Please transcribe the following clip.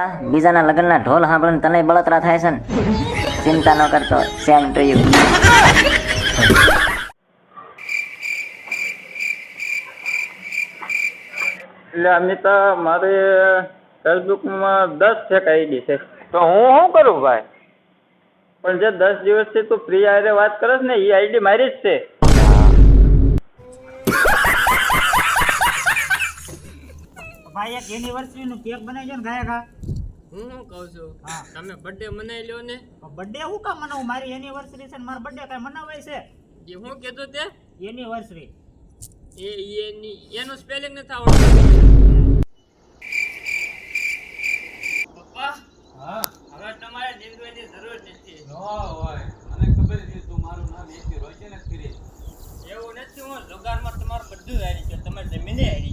કાકા બીજાના લગ્નના ઢોલ સાંભળીને તને બળતરા થાય છે ને ચિંતા ન કરતો સેમ ટુ યુ એટલે અમિતા મારે ફેસબુકમાં 10 ફેક આઈડી છે તો હું શું કરું ભાઈ? પણ જે 10 દિવસથી તું ફ્રી આરે વાત કરસ ને એ આઈડી મારી જ છે. ભાઈ એક એનિવર્સરી નું કેક બનાવજો ને ગાયકા. હું શું કહું છું તમે બર્થડે મનાવી લ્યો ને. બર્થડે હું કામ મનાવું? મારી એનિવર્સરી છે ને મારો બર્થડે કઈ મનાવાય છે? એ હું કહેતો તે એનિવર્સરી એનું સ્પેલિંગ નથી આવડતું. પપ્પા હા હવે તમારે નિંદવાની જરૂર નથી. ન હોય મને ખબર છે તું મારું નામ એથી રોશન જ કરી. એવું નથી, હું જુગારમાં તમારું બધું હારી ગયું, તમારી જમીને હારી